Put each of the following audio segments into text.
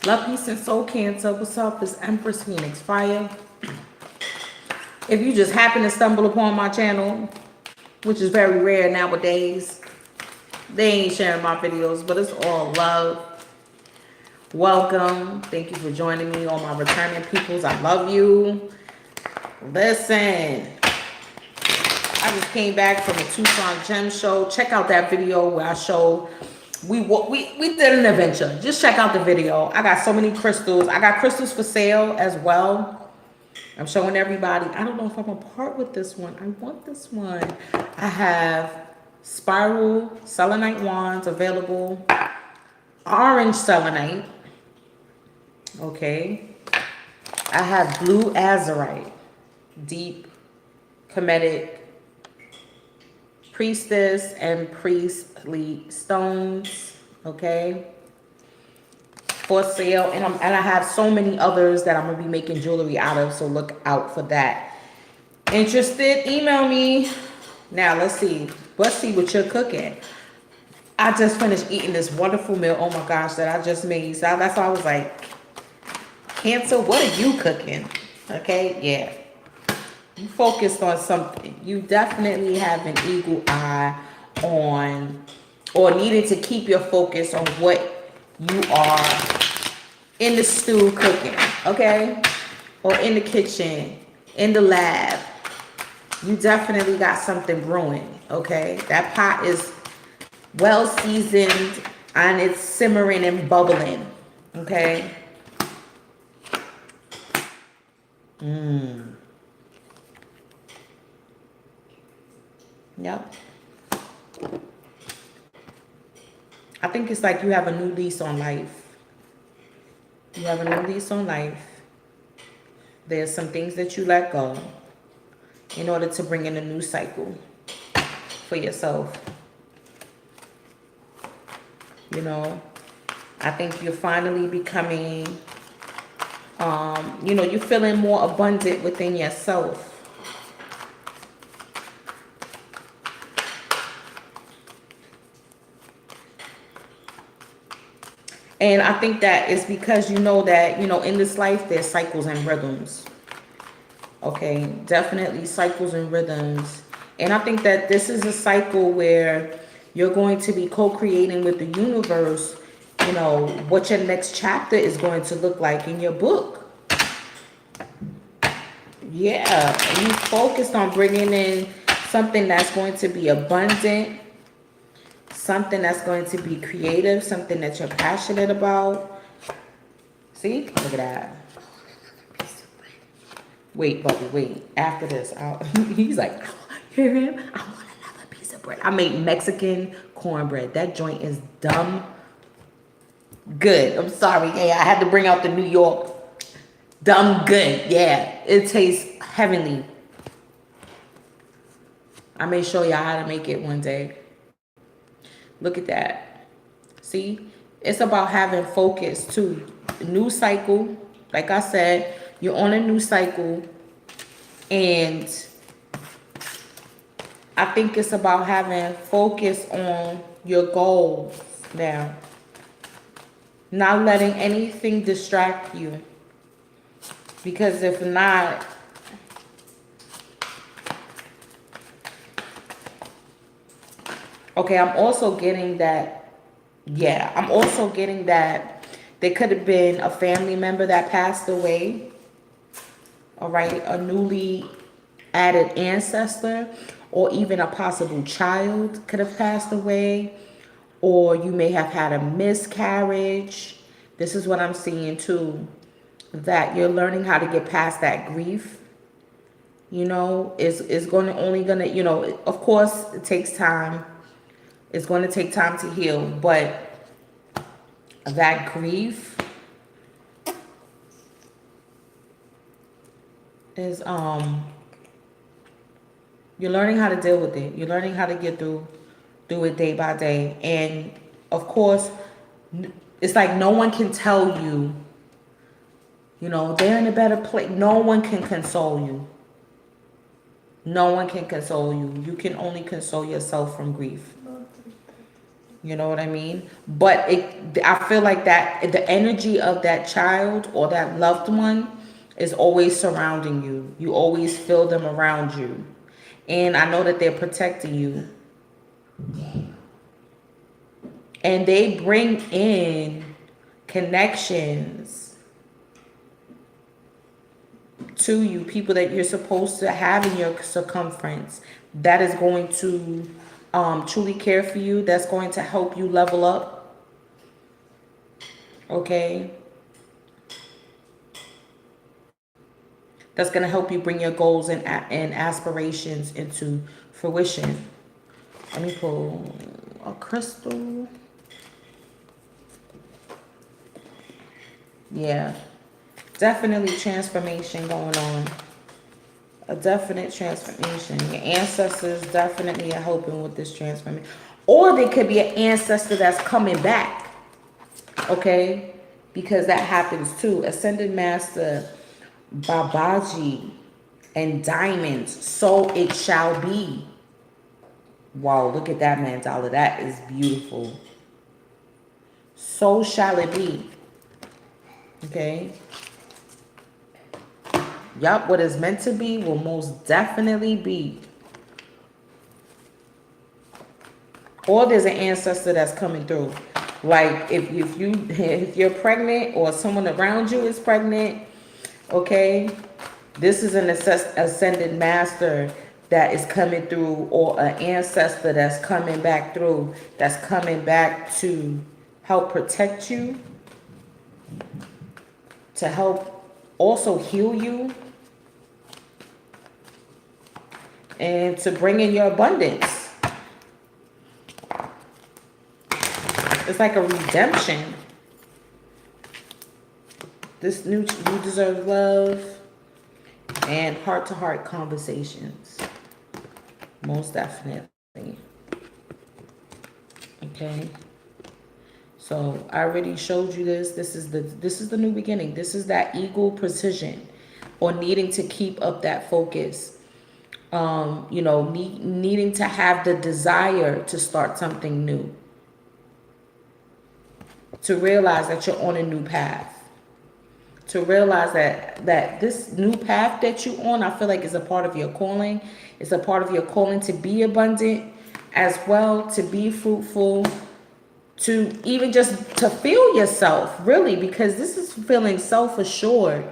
Love, peace, and soul cancer. What's up? It's Empress Phoenix Fire. If you just happen to stumble upon my channel, which is very rare nowadays, they ain't sharing my videos, but it's all love. Welcome. Thank you for joining me, all my returning peoples. I love you. Listen, I just came back from a Tucson Gem Show. Check out that video where I show we did an adventure. Just check out the video. I got so many crystals. I got crystals for sale as well. I'm showing everybody. I don't know if I'm gonna part with this one. I want this one. I have spiral selenite wands available. Orange selenite. Okay. I have blue azurite. Deep Kemetic priestess and priestly stones. Okay. For sale, and I have so many others that I'm gonna be making jewelry out of, so look out for that. Interested? Email me. Now let's see what you're cooking. I just finished eating this wonderful meal, oh my gosh, that I just made. So that's why I was like, Cancer, what are you cooking? Okay, yeah, you focused on something. You definitely have an eagle eye on, or needed to keep your focus on what you are in the stew cooking, okay? Or in the kitchen, in the lab. You definitely got something brewing, okay? That pot is well seasoned and it's simmering and bubbling, okay? Yep. I think it's like you have a new lease on life. You have a new lease on life. There's some things that you let go in order to bring in a new cycle for yourself. You know, I think you're finally becoming, you're feeling more abundant within yourself. And I think that it's because you know that, in this life, there's cycles and rhythms. Okay, definitely cycles and rhythms. And I think that this is a cycle where you're going to be co-creating with the universe, what your next chapter is going to look like in your book. Yeah, you focused on bringing in something that's going to be abundant, something that's going to be creative, something that you're passionate about. See? Look at that. Wait, Bubby, wait. After this, he's like, hear him? I want another piece of bread. I made Mexican cornbread. That joint is dumb good. I'm sorry. Hey, I had to bring out the New York dumb good. Yeah, it tastes heavenly. I may show y'all how to make it one day. Look at that. See? It's about having focus too. New cycle. Like I said, you're on a new cycle. And I think it's about having focus on your goals now. Not letting anything distract you. Because if not, okay, I'm also getting that, there could have been a family member that passed away. All right, a newly added ancestor, or even a possible child could have passed away, or you may have had a miscarriage. This is what I'm seeing too, that you're learning how to get past that grief. It's going to of course it takes time. It's going to take time to heal, but that grief is you're learning how to deal with it. You're learning how to get through it day by day. And of course, it's like no one can tell you, they're in a better place. No one can console you. No one can console you. You can only console yourself from grief. You know what I mean? But I feel like that the energy of that child or that loved one is always surrounding you. You always feel them around you. And I know that they're protecting you. And they bring in connections to you, people that you're supposed to have in your circumference that is going to truly care for you, that's going to help you level up. Okay? That's going to help you bring your goals and aspirations into fruition. Let me pull a crystal. Yeah. Definitely transformation going on. A definite transformation. Your ancestors definitely are helping with this transformation. Or they could be an ancestor that's coming back. Okay? Because that happens too. Ascended Master Babaji and diamonds. So it shall be. Wow, look at that mandala. That is beautiful. So shall it be. Okay? Yup, what is meant to be will most definitely be. Or there's an ancestor that's coming through. Like if you're pregnant or someone around you is pregnant, okay, this is an ascended master that is coming through, or an ancestor that's coming back through, that's coming back to help protect you, to help also heal you, and to bring in your abundance. It's like a redemption. This new, you deserve love and heart-to-heart conversations. Most definitely. Okay. So I already showed you this. This is the new beginning. This is that eagle precision, or needing to keep up that focus. You know, needing to have the desire to start something new. To realize that you're on a new path. To realize that this new path that you're on, I feel like is a part of your calling. It's a part of your calling to be abundant as well, to be fruitful, to even just to feel yourself, really, because this is feeling self-assured.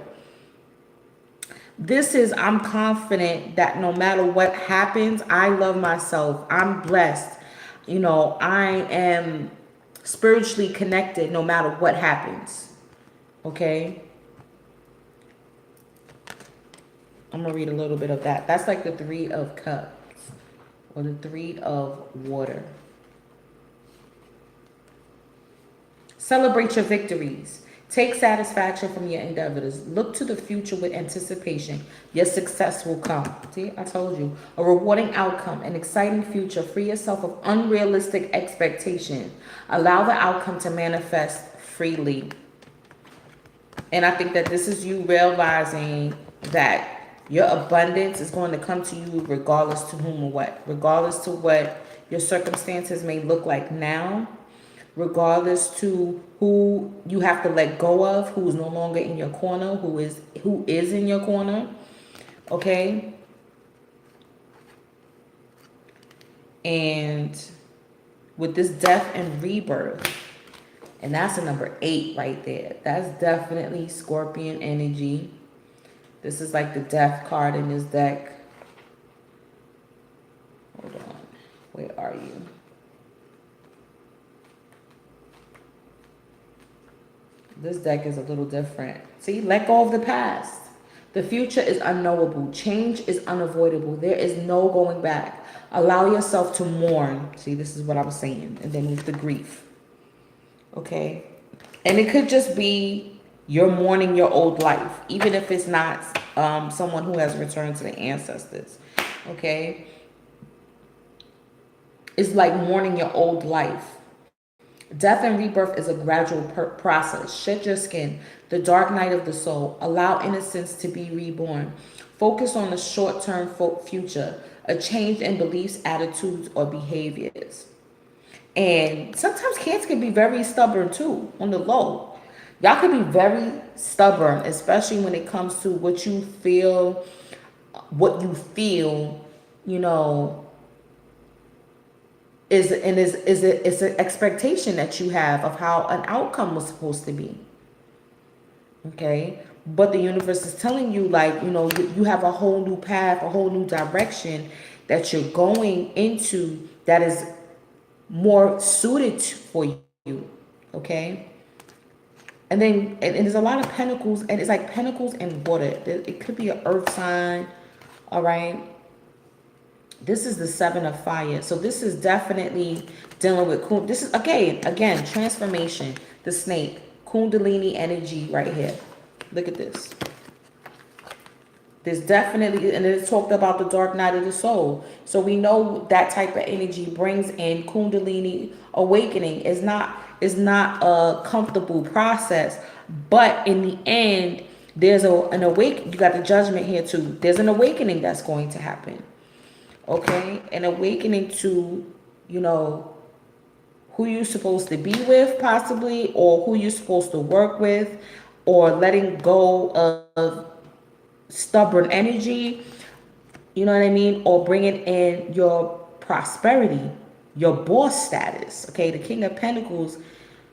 This is, I'm confident that no matter what happens, I love myself. I'm blessed. You know, I am spiritually connected no matter what happens. Okay? I'm going to read a little bit of that. That's like the 3 of Cups, or the 3 of Water. Celebrate your victories. Take satisfaction from your endeavors. Look to the future with anticipation. Your success will come. See, I told you. A rewarding outcome, an exciting future. Free yourself of unrealistic expectation. Allow the outcome to manifest freely. And I think that this is you realizing that your abundance is going to come to you regardless to whom or what. Regardless to what your circumstances may look like now. Regardless to who you have to let go of, who is no longer in your corner, who is in your corner. Okay? And with this death and rebirth, and that's a number 8 right there. That's definitely Scorpion energy. This is like the death card in this deck. Hold on. Where are you? This deck is a little different. See, let go of the past. The future is unknowable. Change is unavoidable. There is no going back. Allow yourself to mourn. See, this is what I was saying. And then with the grief. Okay? And it could just be you're mourning your old life. Even if it's not someone who has returned to the ancestors. Okay? It's like mourning your old life. Death and rebirth is a gradual process. Shed your skin, the dark night of the soul. Allow innocence to be reborn. Focus on the short-term future, a change in beliefs, attitudes, or behaviors. And sometimes Cancer can be very stubborn too, on the low. Y'all can be very stubborn, especially when it comes to what you feel, you know, is an expectation that you have of how an outcome was supposed to be. Okay. But the universe is telling you, like, you know, you have a whole new path, a whole new direction that you're going into that is more suited for you. Okay. And then, and there's a lot of pentacles, and it's like pentacles and water. It could be an earth sign. All right. This is the 7 of fire. So this is definitely dealing with, this is, again, transformation, the snake, Kundalini energy right here. Look at this. There's definitely, and it's talked about the dark night of the soul. So we know that type of energy brings in Kundalini awakening. It's not a comfortable process, but in the end, there's an awakening. You got the judgment here too. There's an awakening that's going to happen. Okay, an awakening to, you know, who you're supposed to be with, possibly, or who you're supposed to work with, or letting go of stubborn energy, you know what I mean, or bringing in your prosperity, your boss status. Okay, the King of Pentacles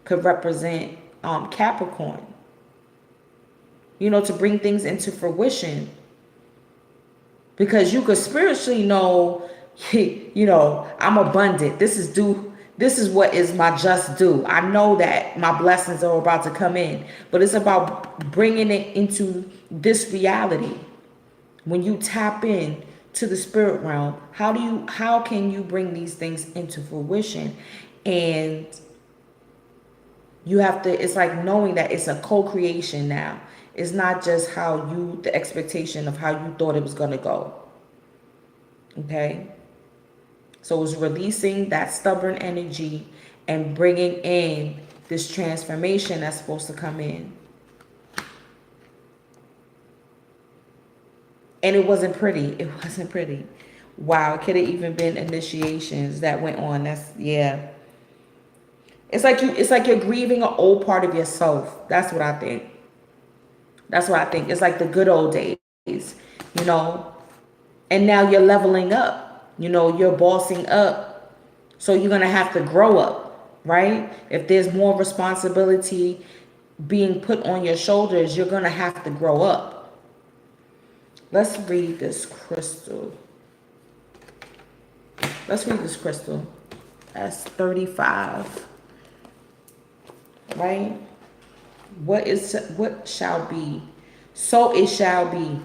could represent Capricorn, you know, to bring things into fruition, because you could spiritually know, you know, I'm abundant, this is due, this is what is my just due, I know that my blessings are about to come in. But it's about bringing it into this reality. When you tap in to the spirit realm, how can you bring these things into fruition? And you have to, it's like knowing that it's a co-creation now. It's not just the expectation of how you thought it was going to go. Okay. So it's releasing that stubborn energy and bringing in this transformation that's supposed to come in. And it wasn't pretty. It wasn't pretty. Wow. It could have even been initiations that went on. Yeah. It's like you're grieving an old part of yourself. That's what I think. It's like the good old days, you know, and now you're leveling up, you know, you're bossing up. So you're going to have to grow up, right? If there's more responsibility being put on your shoulders, you're going to have to grow up. Let's read this crystal. That's 35. Right? What shall be? So it shall be.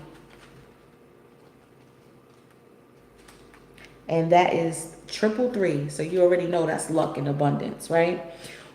And that is 333. So you already know that's luck and abundance, right?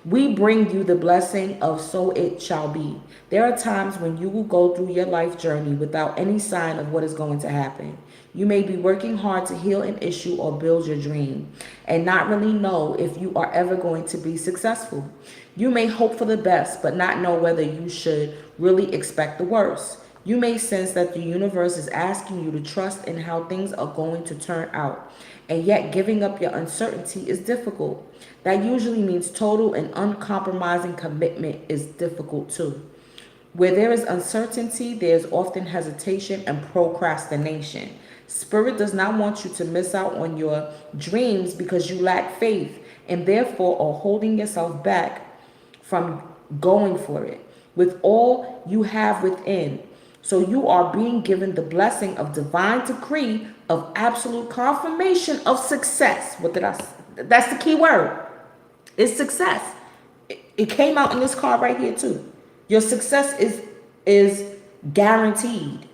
We bring you the blessing of so it shall be. There are times when you will go through your life journey without any sign of what is going to happen. You may be working hard to heal an issue or build your dream and not really know if you are ever going to be successful. You may hope for the best, but not know whether you should really expect the worst. You may sense that the universe is asking you to trust in how things are going to turn out, and yet giving up your uncertainty is difficult. That usually means total and uncompromising commitment is difficult too. Where there is uncertainty, there is often hesitation and procrastination. Spirit does not want you to miss out on your dreams because you lack faith and therefore are holding yourself back from going for it with all you have within. So you are being given the blessing of divine decree of absolute confirmation of success. What did I say? That's the key word. It's success. It came out in this card right here too. Your success is guaranteed.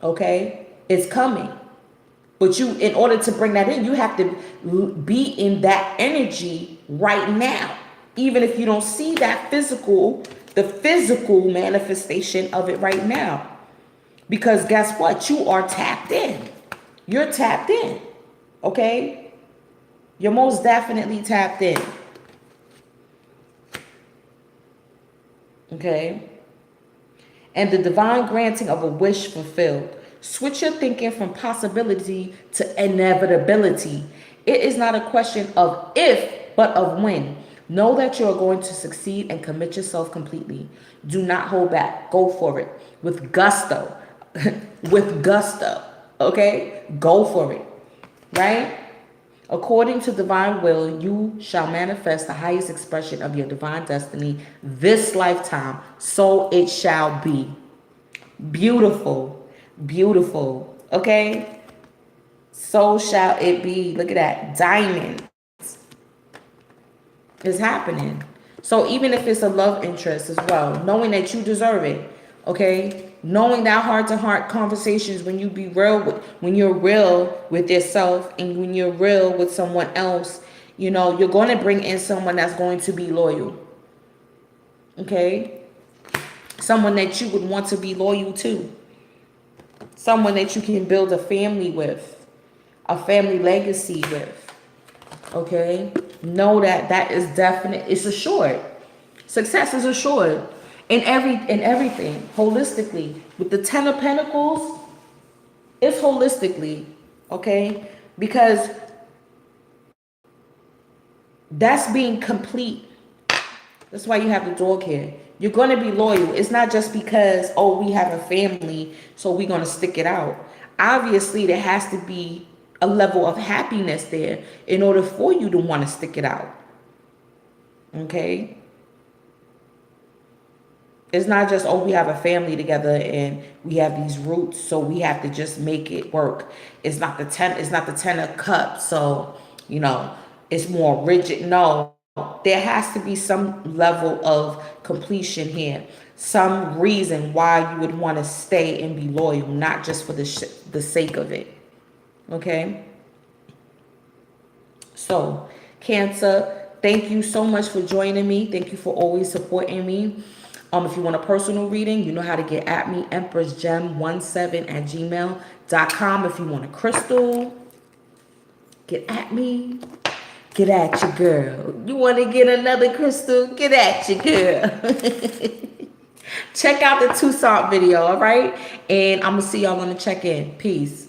Okay? It's coming. But you, in order to bring that in, you have to be in that energy right now. Even if you don't see that the physical manifestation of it right now. Because guess what? You are tapped in. You're tapped in. Okay? You're most definitely tapped in. Okay? And the divine granting of a wish fulfilled. Switch your thinking from possibility to inevitability. It is not a question of if, but of when. Know that you are going to succeed and commit yourself completely. Do not hold back. Go for it with gusto. With gusto. Okay? Go for it. Right? According to divine will, you shall manifest the highest expression of your divine destiny this lifetime. So it shall be. Beautiful. Beautiful. Okay? So shall it be. Look at that. Diamond is happening. So even if it's a love interest as well, knowing that you deserve it, okay? Knowing that heart-to-heart conversations when you be real with, when you're real with yourself and when you're real with someone else, you know, you're going to bring in someone that's going to be loyal. Okay? Someone that you would want to be loyal to. Someone that you can build a family with, a family legacy with. Okay? Know that that is definite. It's assured. Success is assured in everything holistically. With the 10 of Pentacles, it's holistically, okay? Because that's being complete. That's why you have the dog here. You're going to be loyal. It's not just because, oh, we have a family, so we're going to stick it out. Obviously, there has to be a level of happiness there in order for you to want to stick it out. Okay? It's not just, oh, we have a family together and we have these roots, so we have to just make it work. It's not the 10 of cups, so, you know, it's more rigid. No, there has to be some level of completion here. Some reason why you would want to stay and be loyal, not just for the sake of it. Okay? So, Cancer, thank you so much for joining me. Thank you for always supporting me. If you want a personal reading, you know how to get at me, empressgem17@gmail.com. If you want a crystal, get at me. Get at your girl. You want to get another crystal? Get at your girl. Check out the Toussaint video, all right? And I'm going to see y'all on the check-in. Peace.